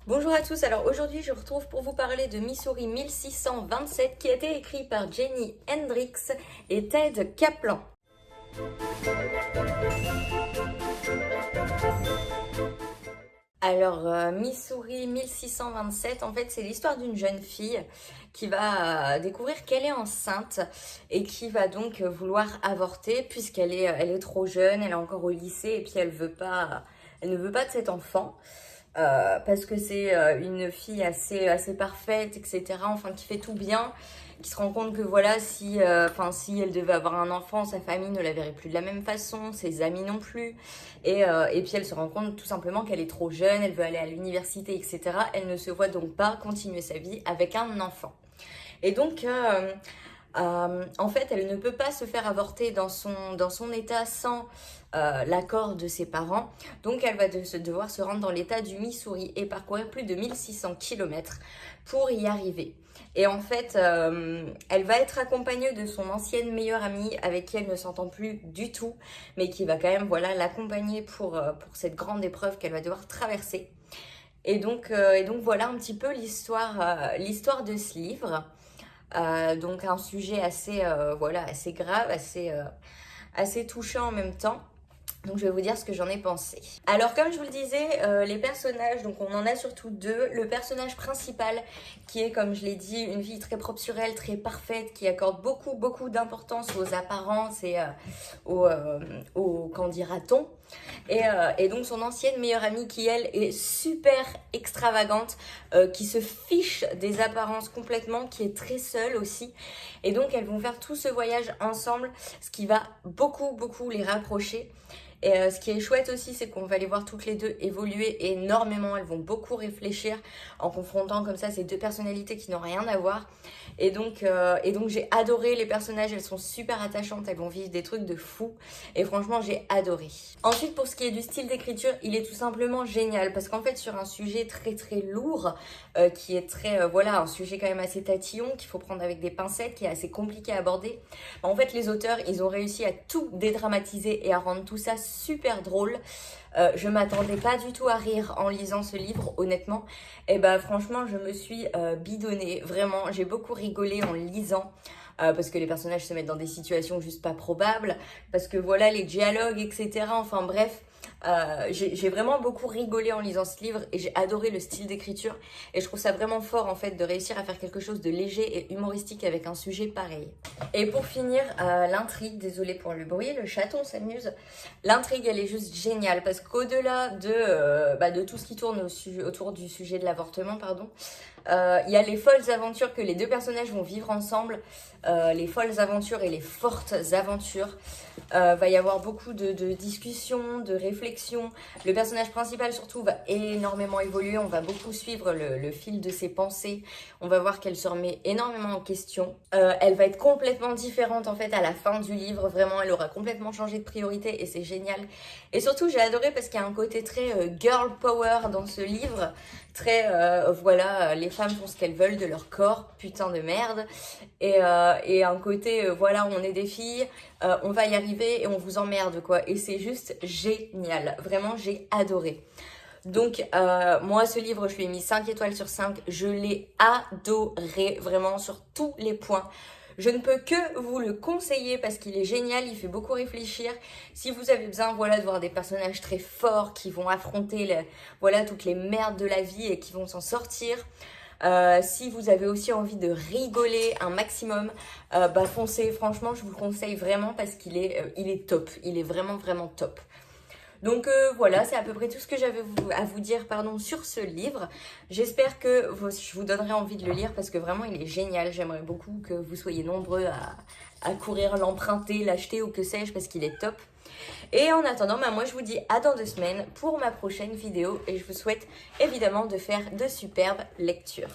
Bonjour à tous, alors aujourd'hui je retrouve pour vous parler de Missouri 1627 qui a été écrit par Jenny Hendricks et Ted Kaplan. Alors, Missouri 1627, en fait, c'est l'histoire d'une jeune fille qui va découvrir qu'elle est enceinte et qui va donc vouloir avorter puisqu'elle est trop jeune, elle est encore au lycée et puis elle ne veut pas de cet enfant. Parce que c'est une fille assez parfaite, etc. Enfin, qui fait tout bien, qui se rend compte que voilà, si elle devait avoir un enfant, sa famille ne la verrait plus de la même façon, ses amis non plus. Et puis elle se rend compte tout simplement qu'elle est trop jeune, elle veut aller à l'université, etc. Elle ne se voit donc pas continuer sa vie avec un enfant. Et donc, en fait, elle ne peut pas se faire avorter dans son état sans l'accord de ses parents. Donc, elle va devoir se rendre dans l'état du Missouri et parcourir plus de 1600 km pour y arriver. Et en fait, elle va être accompagnée de son ancienne meilleure amie avec qui elle ne s'entend plus du tout, mais qui va quand même l'accompagner pour cette grande épreuve qu'elle va devoir traverser. Et donc voilà un petit peu l'histoire de ce livre. Donc un sujet assez grave, assez touchant en même temps. Donc je vais vous dire ce que j'en ai pensé. Alors comme je vous le disais, les personnages, donc on en a surtout deux. Le personnage principal qui est, comme je l'ai dit, une fille très propre sur elle, très parfaite, qui accorde beaucoup d'importance aux apparences et qu'en dira-t-on. Et donc son ancienne meilleure amie qui elle est super extravagante, qui se fiche des apparences complètement, qui est très seule aussi. Et donc elles vont faire tout ce voyage ensemble, ce qui va beaucoup les rapprocher. Et ce qui est chouette aussi, c'est qu'on va les voir toutes les deux évoluer énormément. Elles vont beaucoup réfléchir en confrontant comme ça ces deux personnalités qui n'ont rien à voir. Et donc j'ai adoré les personnages, elles sont super attachantes, elles vont vivre des trucs de fou. Et franchement, j'ai adoré. Ensuite, pour ce qui est du style d'écriture, il est tout simplement génial. Parce qu'en fait, sur un sujet très lourd, qui est un sujet quand même assez tatillon, qu'il faut prendre avec des pincettes, qui est assez compliqué à aborder. En fait, les auteurs, ils ont réussi à tout dédramatiser et à rendre tout ça super drôle. Je m'attendais pas du tout à rire en lisant ce livre, honnêtement. Et franchement, je me suis bidonnée. Vraiment, j'ai beaucoup rigolé en lisant. Parce que les personnages se mettent dans des situations juste pas probables. Parce que voilà, les dialogues, etc. Enfin bref. J'ai vraiment beaucoup rigolé en lisant ce livre et j'ai adoré le style d'écriture et je trouve ça vraiment fort en fait de réussir à faire quelque chose de léger et humoristique avec un sujet pareil. Et pour finir, l'intrigue, désolée pour le bruit, le chaton s'amuse. L'intrigue elle est juste géniale parce qu'au-delà de tout ce qui tourne autour du sujet de l'avortement, il y a les folles aventures que les deux personnages vont vivre ensemble, les folles aventures et les fortes aventures. Va y avoir beaucoup de discussions, de réflexions. Le personnage principal surtout va énormément évoluer, on va beaucoup suivre le fil de ses pensées. On va voir qu'elle se remet énormément en question. Elle va être complètement différente en fait à la fin du livre, vraiment elle aura complètement changé de priorité et c'est génial. Et surtout j'ai adoré parce qu'il y a un côté très girl power dans ce livre. Les femmes font ce qu'elles veulent de leur corps, putain de merde. Et un côté, on est des filles, on va y arriver et on vous emmerde, quoi. Et c'est juste génial. Vraiment, j'ai adoré. Donc, moi, ce livre, je lui ai mis 5 étoiles sur 5. Je l'ai adoré, vraiment, sur tous les points. Je ne peux que vous le conseiller parce qu'il est génial, il fait beaucoup réfléchir. Si vous avez besoin de voir des personnages très forts qui vont affronter toutes les merdes de la vie et qui vont s'en sortir. Si vous avez aussi envie de rigoler un maximum, foncez, franchement je vous le conseille vraiment parce qu'il est top, il est vraiment top. Donc voilà, c'est à peu près tout ce que j'avais à vous dire sur ce livre. J'espère que je vous donnerai envie de le lire parce que vraiment il est génial. J'aimerais beaucoup que vous soyez nombreux à courir l'emprunter, l'acheter ou que sais-je parce qu'il est top. Et en attendant, moi je vous dis à dans 2 semaines pour ma prochaine vidéo et je vous souhaite évidemment de faire de superbes lectures.